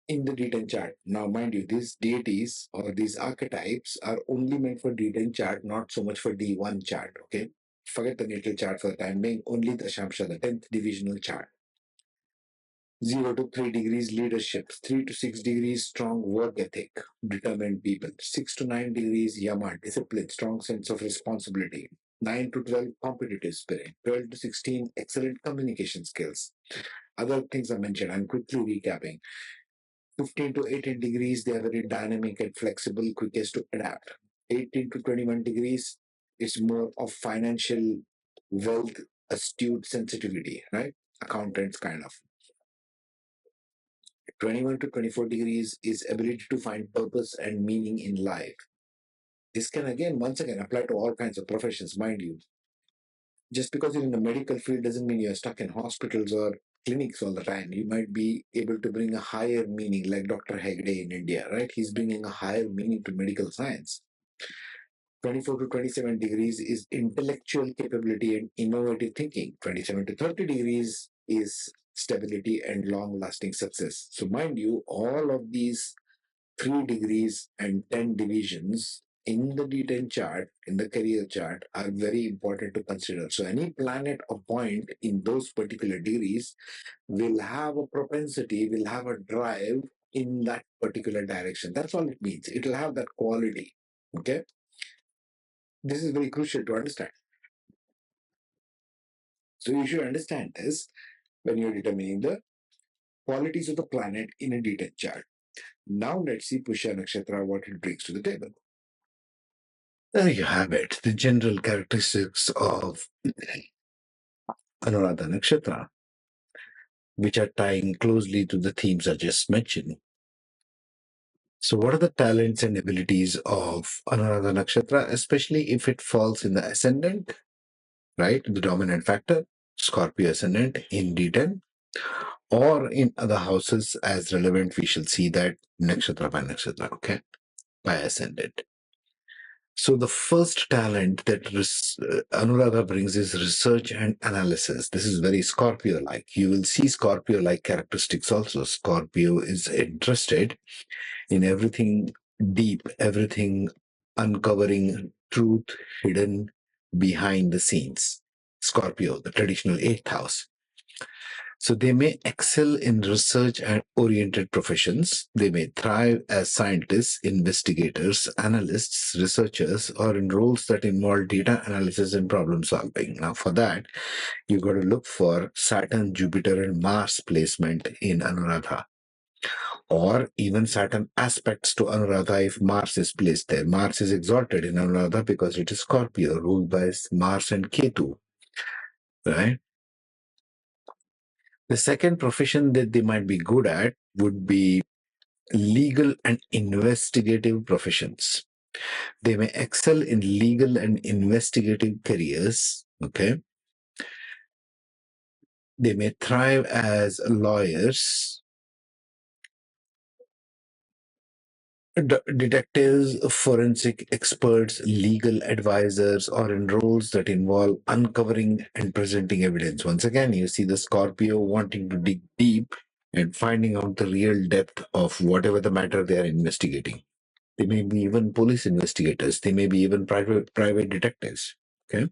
in the D10 chart. Now, mind you, these deities or these archetypes are only meant for D10 chart, not so much for D1 chart. Okay, forget the natal chart for the time being. Only the Dashamsha, the 10th divisional chart. 0 to 3 degrees leadership, 3 to 6 degrees strong work ethic, determined people, 6 to 9 degrees Yama, discipline, strong sense of responsibility, 9 to 12 competitive spirit, 12 to 16 excellent communication skills. Other things are mentioned. I'm quickly recapping. 15 to 18 degrees, they are very dynamic and flexible, quickest to adapt. 18 to 21 degrees, it's more of financial wealth, astute sensitivity, right? Accountants kind of. 21 to 24 degrees is ability to find purpose and meaning in life. This can once again apply to all kinds of professions, mind you. Just because you're in the medical field doesn't mean you're stuck in hospitals or clinics all the time. You might be able to bring a higher meaning, like Dr. Hegde in India, right? He's bringing a higher meaning to medical science. 24 to 27 degrees is intellectual capability and innovative thinking. 27 to 30 degrees is stability and long lasting success. So, mind you, all of these 3 degrees and 10 divisions in the D10 chart, in the career chart, are very important to consider. So, any planet or point in those particular degrees will have a propensity, will have a drive in that particular direction. That's all it means. It will have that quality. Okay. This is very crucial to understand. So, you should understand this when you're determining the qualities of the planet in a D10 chart. Now, let's see Pushya Nakshatra, what it brings to the table. There you have it, the general characteristics of Anuradha Nakshatra, which are tying closely to the themes I just mentioned. So, what are the talents and abilities of Anuradha Nakshatra, especially if it falls in the ascendant, right? The dominant factor, Scorpio ascendant in D10, or in other houses as relevant, we shall see that Nakshatra by Nakshatra, okay, by ascendant. So the first talent that Anuradha brings is research and analysis. This is very Scorpio-like. You will see Scorpio-like characteristics also. Scorpio is interested in everything deep, everything uncovering truth hidden behind the scenes. Scorpio, the traditional eighth house. So they may excel in research and oriented professions. They may thrive as scientists, investigators, analysts, researchers, or in roles that involve data analysis and problem solving. Now, for that, you got to look for Saturn, Jupiter, and Mars placement in Anuradha. Or even Saturn aspects to Anuradha if Mars is placed there. Mars is exalted in Anuradha because it is Scorpio, ruled by Mars and Ketu, right? The second profession that they might be good at would be legal and investigative professions. They may excel in legal and investigative careers. Okay. They may thrive as lawyers, detectives, forensic experts, legal advisors, or in roles that involve uncovering and presenting evidence. Once again, you see the Scorpio wanting to dig deep and finding out the real depth of whatever the matter they are investigating. They may be even police investigators. They may be even private detectives. Okay.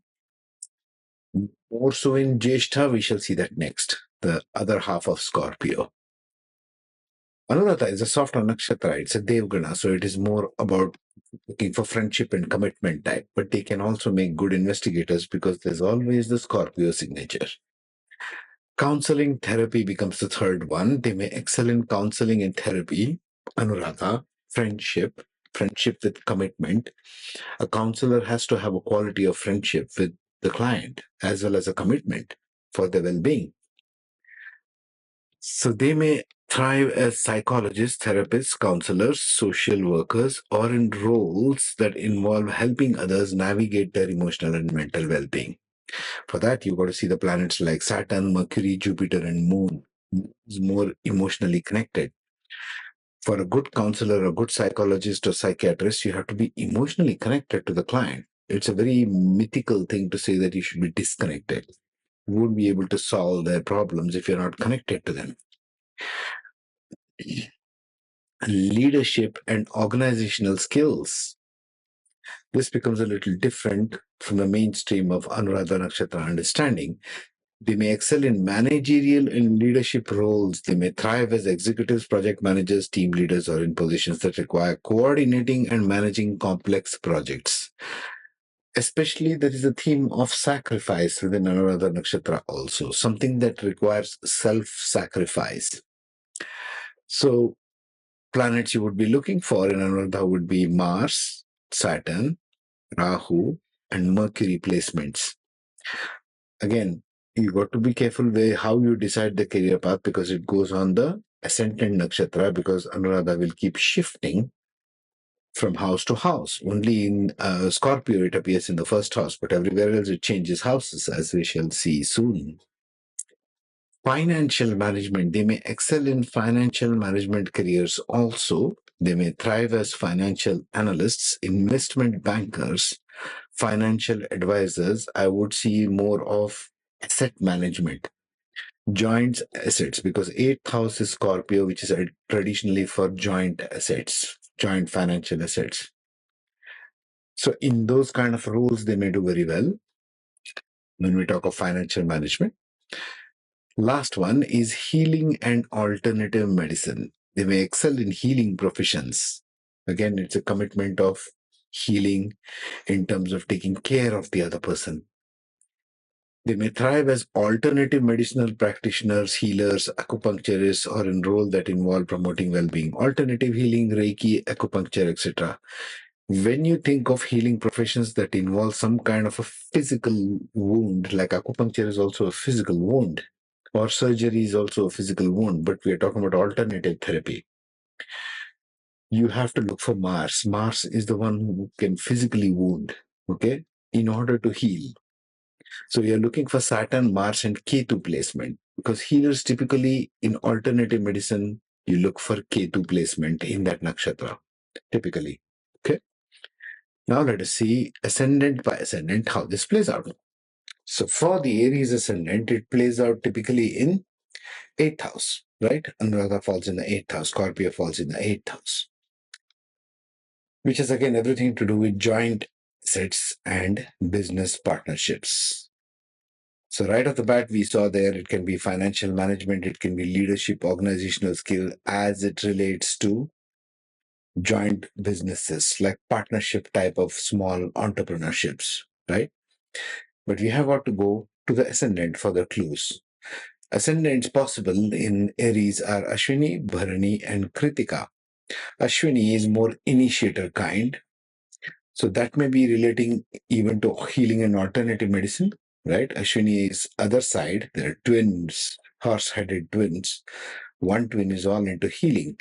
More so in Jeshta, we shall see that next. The other half of Scorpio. Anuradha is a softer nakshatra. It's a Devgana, so it is more about looking for friendship and commitment type. But they can also make good investigators because there's always the Scorpio signature. Counseling therapy becomes the third one. They may excel in counseling and therapy. Anuradha, friendship with commitment. A counselor has to have a quality of friendship with the client as well as a commitment for their well-being. So they may thrive as psychologists, therapists, counselors, social workers, or in roles that involve helping others navigate their emotional and mental well-being. For that, you've got to see the planets like Saturn, Mercury, Jupiter, and Moon is more emotionally connected. For a good counselor, a good psychologist or psychiatrist, you have to be emotionally connected to the client. It's a very mythical thing to say that you should be disconnected. You won't be able to solve their problems if you're not connected to them. leadership and organizational skills. This becomes a little different from the mainstream of Anuradha Nakshatra understanding. They may excel in managerial and leadership roles. They may thrive as executives, project managers, team leaders, or in positions that require coordinating and managing complex projects. Especially, there is a theme of sacrifice within Anuradha Nakshatra also, something that requires self-sacrifice. So, planets you would be looking for in Anuradha would be Mars, Saturn, Rahu, and Mercury placements. Again, you got to be careful how you decide the career path because it goes on the ascendant nakshatra, because Anuradha will keep shifting from house to house. Only in Scorpio it appears in the first house, but everywhere else it changes houses, as we shall see soon. Financial management. They may excel in financial management careers also. They may thrive as financial analysts, investment bankers, financial advisors. I would see more of asset management, joint assets, because eighth house is Scorpio, which is traditionally for joint assets, joint financial assets. So in those kind of roles, they may do very well when we talk of financial management. Last one is healing and alternative medicine. They may excel in healing professions. Again, it's a commitment of healing in terms of taking care of the other person. They may thrive as alternative medicinal practitioners, healers, acupuncturists, or in roles that involve promoting well-being. Alternative healing, Reiki, acupuncture, etc. When you think of healing professions that involve some kind of a physical wound, like acupuncture is also a physical wound, or surgery is also a physical wound, but we are talking about alternative therapy. You have to look for Mars. Mars is the one who can physically wound, okay, in order to heal. So you're looking for Saturn, Mars, and Ketu placement, because healers typically in alternative medicine, you look for Ketu placement in that nakshatra, typically. Okay. Now let us see ascendant by ascendant how this plays out. So for the Aries ascendant, it plays out typically in 8th house, right? Anuradha falls in the 8th house, Scorpio falls in the 8th house, which is again everything to do with joint assets and business partnerships. So right off the bat, we saw there it can be financial management, it can be leadership, organizational skill as it relates to joint businesses, like partnership type of small entrepreneurships, right? But we have got to go to the ascendant for the clues. Ascendants possible in Aries are Ashwini, Bharani, and Kritika. Ashwini is more initiator kind. So that may be relating even to healing and alternative medicine, right? Ashwini is other side. There are twins, horse-headed twins. One twin is all into healing.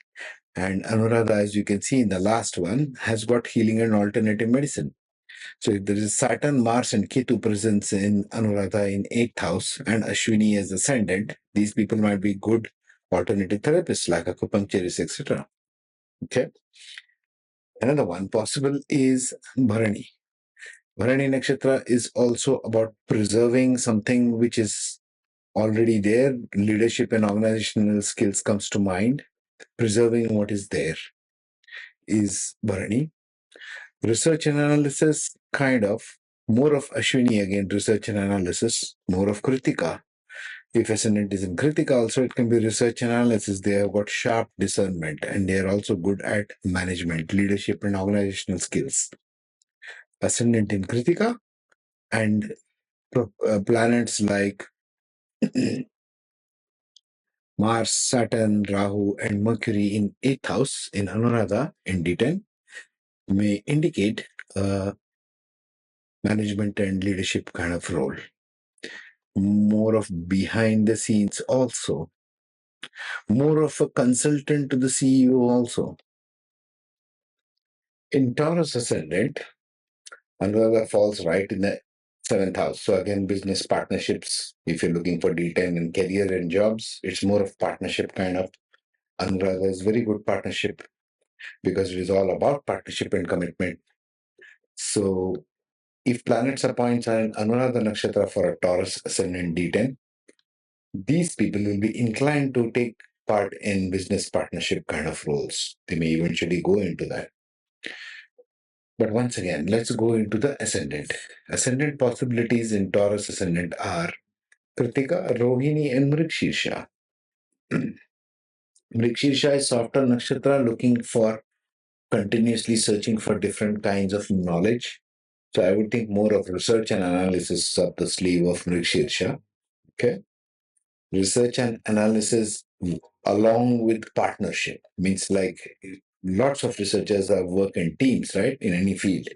And Anuradha, as you can see in the last one, has got healing and alternative medicine. So if there is Saturn, Mars, and Ketu presence in Anuradha in 8th house and Ashwini as ascendant, these people might be good alternative therapists like acupuncturists, etc. Okay. Another one possible is Bharani. Bharani Nakshatra is also about preserving something which is already there. Leadership and organizational skills comes to mind. Preserving what is there is Bharani. Research and analysis, kind of. More of Ashwini again, research and analysis. More of Kritika. If ascendant is in Kritika, also it can be research and analysis. They have got sharp discernment and they are also good at management, leadership, and organizational skills. Ascendant in Kritika and planets like Mars, Saturn, Rahu, and Mercury in 8th house in Anuradha in D10 may indicate management and leadership kind of role. More of behind the scenes also. More of a consultant to the CEO also. In Taurus ascendant, Anuradha falls right in the 7th house. So again, business partnerships. If you're looking for D10 and career and jobs, it's more of partnership kind of. Anuradha is very good partnership because it is all about partnership and commitment. So if planets or points are in Anuradha Nakshatra for a Taurus ascendant D10, these people will be inclined to take part in business partnership kind of roles. They may eventually go into that. But once again, let's go into the ascendant. Ascendant possibilities in Taurus ascendant are Kritika, Rohini, and Mrikshirsha. Mrikshirsha is softer nakshatra looking for continuously searching for different kinds of knowledge. So I would think more of research and analysis up the sleeve of Mrikshirsha. Okay. Research and analysis along with partnership means like lots of researchers are work in teams, right? In any field,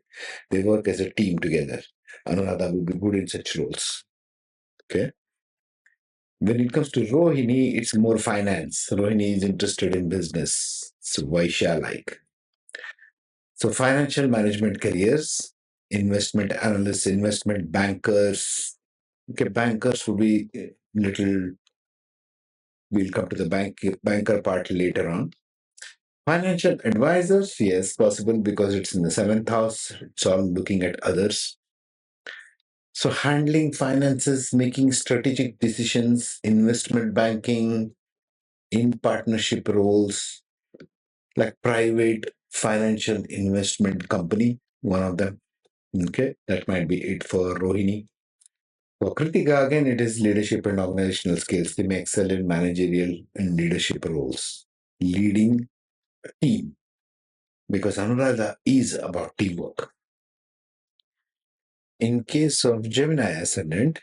they work as a team together. Anuradha will be good in such roles. Okay. When it comes to Rohini, it's more finance. Rohini is interested in business. So Vaishya like. So financial management careers, investment analysts, investment bankers. Okay, bankers will be little. We'll come to the banker part later on. Financial advisors, yes, possible because it's in the seventh house. It's all looking at others. So handling finances, making strategic decisions, investment banking, in partnership roles, like private financial investment company, one of them. Okay, that might be it for Rohini. For Kritika, again, it is leadership and organizational skills. They may excel in managerial and leadership roles, leading a team, because Anuradha is about teamwork. In case of Gemini ascendant,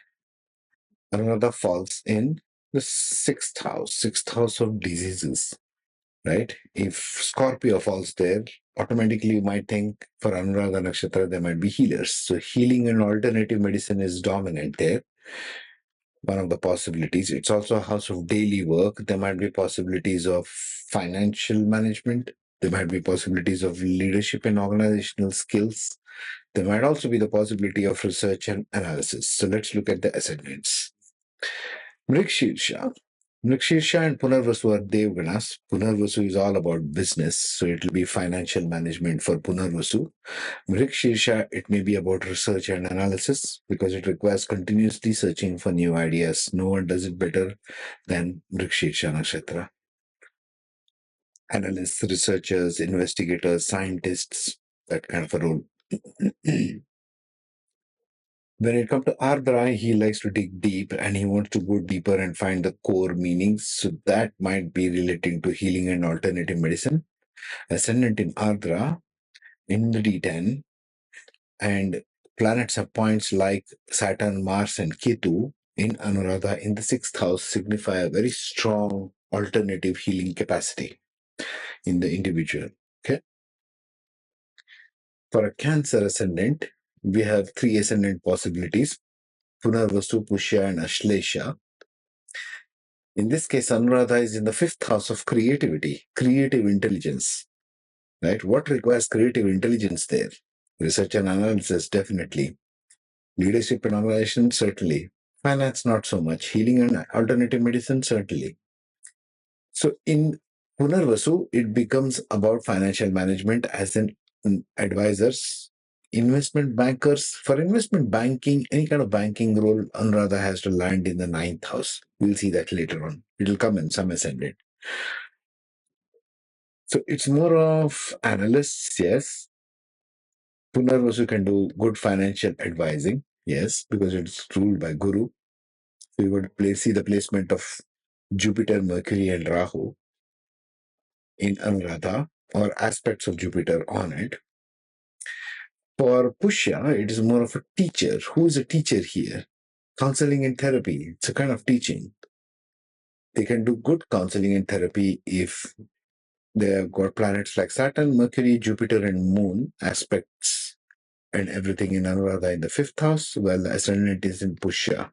Anuradha falls in the sixth house of diseases, right? If Scorpio falls there, automatically you might think for Anuradha Nakshatra, there might be healers. So healing and alternative medicine is dominant there. One of the possibilities. It's also a house of daily work. There might be possibilities of financial management. There might be possibilities of leadership and organizational skills. There might also be the possibility of research and analysis. So let's look at the ascendants. Mrikshirsha. Mrikshirsha and Punarvasu are Devganas. Punarvasu is all about business, so it will be financial management for Punarvasu. Mrikshirsha, it may be about research and analysis because it requires continuously searching for new ideas. No one does it better than Mrikshirsha Nakshatra. Analysts, researchers, investigators, scientists, that kind of a role. When it comes to Ardra, he likes to dig deep and he wants to go deeper and find the core meanings. So that might be relating to healing and alternative medicine. Ascendant in Ardra, in the D10, and planets have points like Saturn, Mars, and Ketu in Anuradha in the sixth house signify a very strong alternative healing capacity in the individual. Okay. For a Cancer ascendant, we have three ascendant possibilities: Punarvasu, Pushya, and Ashlesha. In this case, Anuradha is in the fifth house of creativity, creative intelligence. Right? What requires creative intelligence there? Research and analysis, definitely. Leadership and organization, certainly. Finance, not so much. Healing and alternative medicine, certainly. So in Punarvasu, it becomes about financial management as an advisors, investment bankers. For investment banking, any kind of banking role, Anuradha has to land in the ninth house. We'll see that later on. It'll come in some ascendant. So it's more of analysts, yes. Punarvasu can do good financial advising, yes, because it's ruled by Guru. So you would see the placement of Jupiter, Mercury, and Rahu in Anuradha, or aspects of Jupiter on it. For Pushya, it is more of a teacher. Who is a teacher here? Counseling and therapy. It's a kind of teaching. They can do good counseling and therapy if they have got planets like Saturn, Mercury, Jupiter, and Moon aspects and everything in Anuradha in the fifth house, while the ascendant is in Pushya.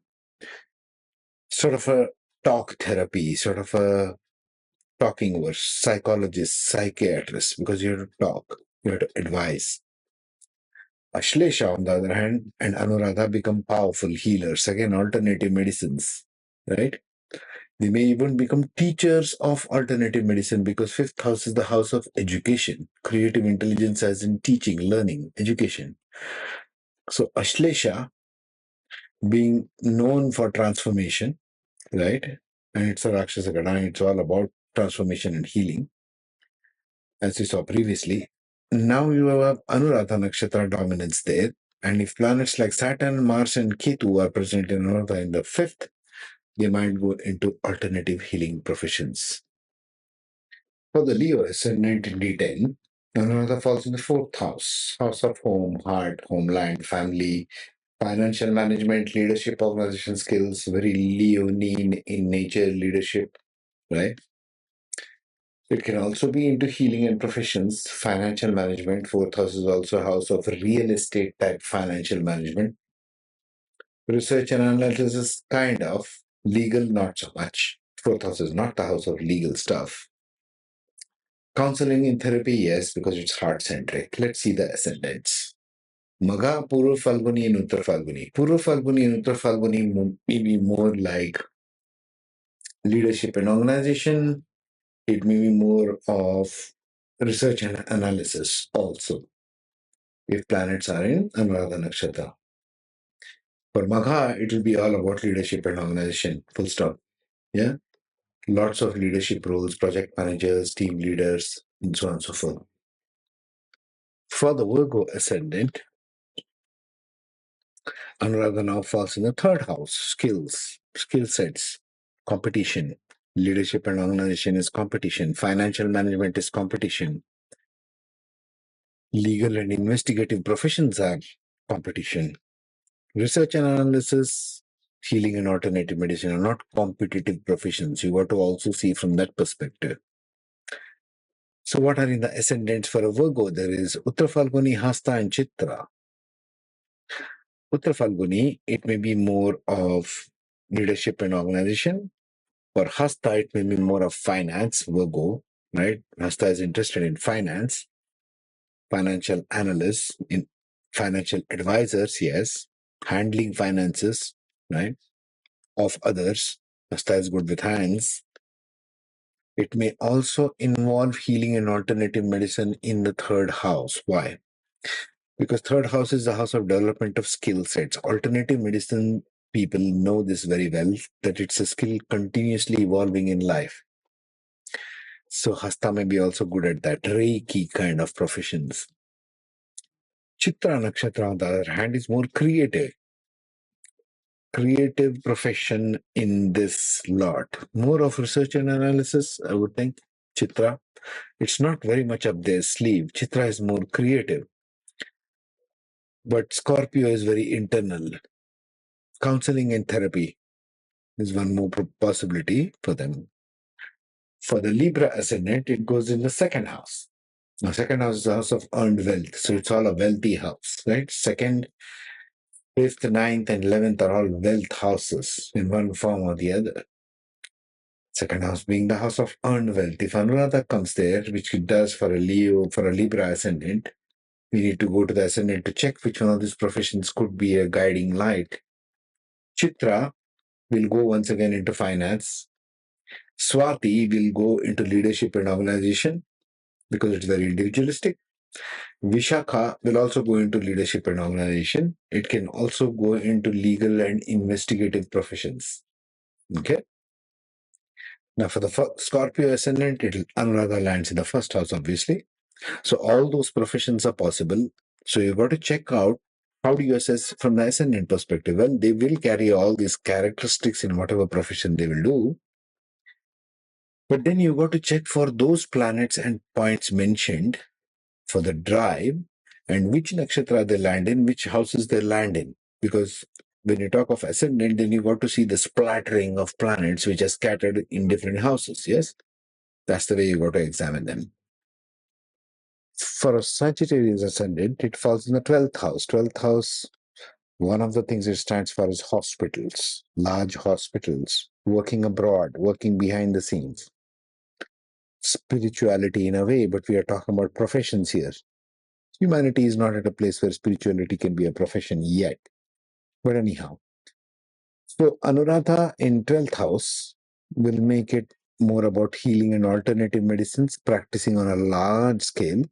Sort of a talk therapy, sort of a talking over psychologists, psychiatrists, because you have to talk, you have to advise. Ashlesha, on the other hand, and Anuradha become powerful healers, again, alternative medicines, right? They may even become teachers of alternative medicine because fifth house is the house of education, creative intelligence as in teaching, learning, education. So Ashlesha, being known for transformation, right? And it's a Rakshasa Gana, it's all about transformation and healing, as we saw previously. Now you have Anuradha Nakshatra dominance there. And if planets like Saturn, Mars, and Ketu are present in Anuradha in the fifth, they might go into alternative healing professions. For the Leo ascendant in D10, Anuradha falls in the fourth house, house of home, heart, homeland, family, financial management, leadership, organization skills, very Leonine in nature, leadership, right? It can also be into healing and professions, financial management. Fourth house is also a house of real estate type financial management. Research and analysis is kind of legal, not so much. Fourth house is not the house of legal stuff. Counseling and therapy, yes, because it's heart centric. Let's see the ascendants. Maga, Purva Falguni, and Uttar Falguni. Purva Falguni and Uttar Falguni may be more like leadership and organization. It may be more of research and analysis also, if planets are in Anuradha Nakshatra. For Magha, it will be all about leadership and organization, full stop. Yeah? Lots of leadership roles, project managers, team leaders, and so on and so forth. For the Virgo ascendant, Anuradha now falls in the third house, skills, skill sets, competition. Leadership and organization is competition. Financial management is competition. Legal and investigative professions are competition. Research and analysis, healing and alternative medicine are not competitive professions. You got to also see from that perspective. So what are in the ascendants for a Virgo? There is Uttar Falguni, Hasta, and Chitra. Uttar Falguni, it may be more of leadership and organization. For Hasta, it may be more of finance, Virgo, right? Hasta is interested in finance, financial analysts, in financial advisors, yes, handling finances, right, of others. Hasta is good with hands. It may also involve healing and alternative medicine in the third house. Why? Because third house is the house of development of skill sets. Alternative medicine people know this very well, that it's a skill continuously evolving in life. So Hasta may be also good at that Reiki kind of professions. Chitra Nakshatra, on the other hand, is more creative. Creative profession in this lot. More of research and analysis, I would think. Chitra. It's not very much up their sleeve. Chitra is more creative. But Scorpio is very internal. Counseling and therapy is one more possibility for them. For the Libra ascendant, it goes in the second house. The second house is the house of earned wealth. So it's all a wealthy house, right? Second, fifth, ninth, and 11th are all wealth houses in one form or the other. Second house being the house of earned wealth. If Anuradha comes there, which it does for a Leo, for a Libra ascendant, we need to go to the ascendant to check which one of these professions could be a guiding light. Chitra will go once again into finance. Swati will go into leadership and organization because it's very individualistic. Vishakha will also go into leadership and organization. It can also go into legal and investigative professions. Okay. Now, for the Scorpio ascendant, Anuradha lands in the first house, obviously. So all those professions are possible. So you've got to check out how do you assess from the ascendant perspective. Well, they will carry all these characteristics in whatever profession they will do. But then you've got to check for those planets and points mentioned for the drive and which nakshatra they land in, which houses they land in. Because when you talk of ascendant, then you got to see the splattering of planets which are scattered in different houses. Yes, that's the way you got to examine them. For a Sagittarius ascendant, it falls in the 12th house. 12th house, one of the things it stands for is hospitals, large hospitals, working abroad, working behind the scenes. Spirituality in a way, but we are talking about professions here. Humanity is not at a place where spirituality can be a profession yet. But anyhow, so Anuradha in 12th house will make it more about healing and alternative medicines, practicing on a large scale,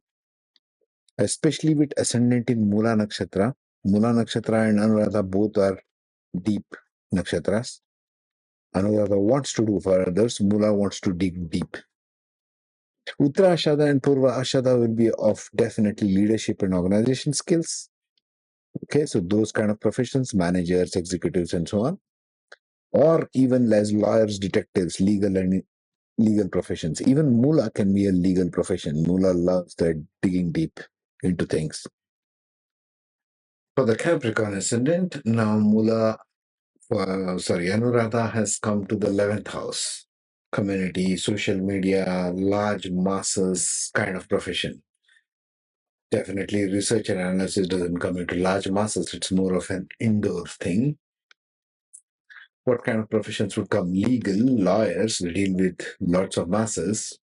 especially with ascendant in Mula Nakshatra. Mula Nakshatra and Anuradha both are deep nakshatras. Anuradha wants to do for others, Mula wants to dig deep. Uttara Ashada and Purva Ashada will be of definitely leadership and organization skills. Okay, so those kind of professions, managers, executives, and so on, or even as lawyers, detectives, legal professions. Even Mula can be a legal profession. Mula loves that digging deep into things. For the Capricorn ascendant, now Anuradha has come to the 11th house. Community, social media, large masses kind of profession. Definitely, research and analysis doesn't come into large masses. It's more of an indoor thing. What kind of professions would come? Legal, lawyers, deal with lots of masses.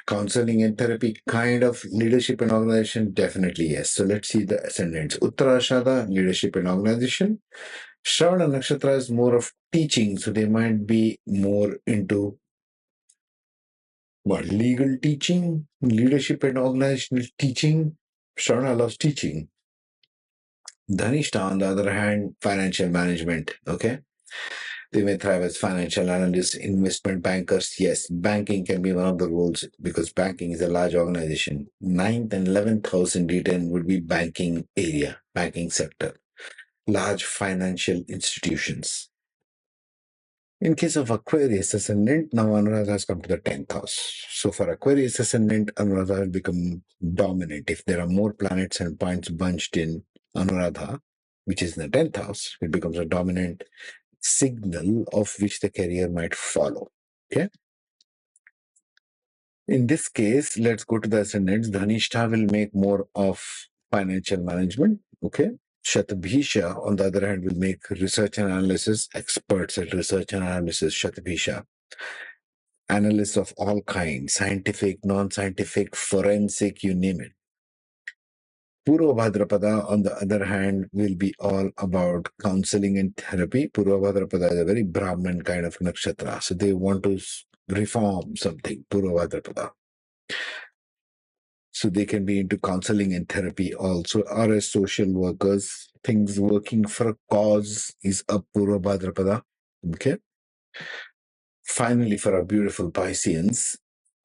Counseling and therapy, kind of leadership and organization, definitely yes. So let's see the ascendants. Uttarashada, leadership and organization. Shravana Nakshatra is more of teaching, so they might be more into what, legal teaching, leadership and organizational teaching. Shravana loves teaching. Dhanishta, on the other hand, financial management. Okay. They may thrive as financial analysts, investment bankers. Yes, banking can be one of the roles because banking is a large organization. Ninth and 11th house in D10 would be banking area, banking sector, large financial institutions. In case of Aquarius ascendant, now Anuradha has come to the 10th house. So for Aquarius ascendant, Anuradha will become dominant. If there are more planets and points bunched in Anuradha, which is in the 10th house, it becomes a dominant signal of which the career might follow. Okay. In this case, let's go to the ascendants. Dhanishta will make more of financial management. Okay. Shatabhisha, on the other hand, will make research and analysis, experts at research and analysis, Shatabhisha. Analysts of all kinds, scientific, non-scientific, forensic, you name it. Purva Bhadrapada, on the other hand, will be all about counseling and therapy. Purva Bhadrapada is a very Brahmin kind of nakshatra. So they want to reform something, Purva Bhadrapada. So they can be into counseling and therapy also, or as social workers. Things working for a cause is a Purva Bhadrapada. Okay. Finally, for our beautiful Pisceans,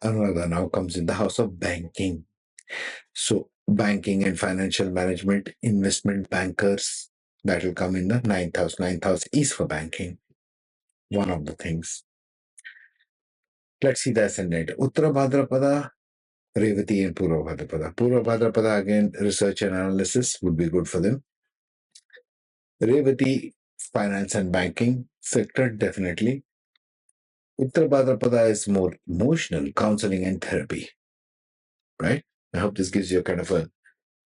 Anuradha now comes in the house of banking. So banking and financial management, investment bankers, that will come in the 9th house. 9th house is for banking, one of the things. Let's see the ascendant. Uttara Bhadrapada, Revati and Purva Bhadrapada. Purva Bhadrapada, again, research and analysis would be good for them. Revati, finance and banking sector, definitely. Uttara Bhadrapada is more emotional, counseling and therapy, right? I hope this gives you a kind of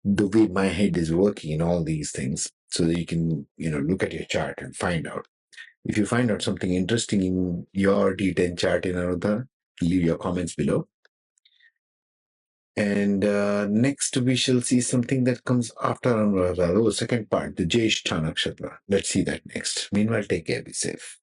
the way my head is working in all these things so that you can, look at your chart and find out. If you find out something interesting in your D10 chart in Anuradha, leave your comments below. And next, we shall see something that comes after Anuradha, the second part, the Jyeshtha Nakshatra. Let's see that next. Meanwhile, take care, be safe.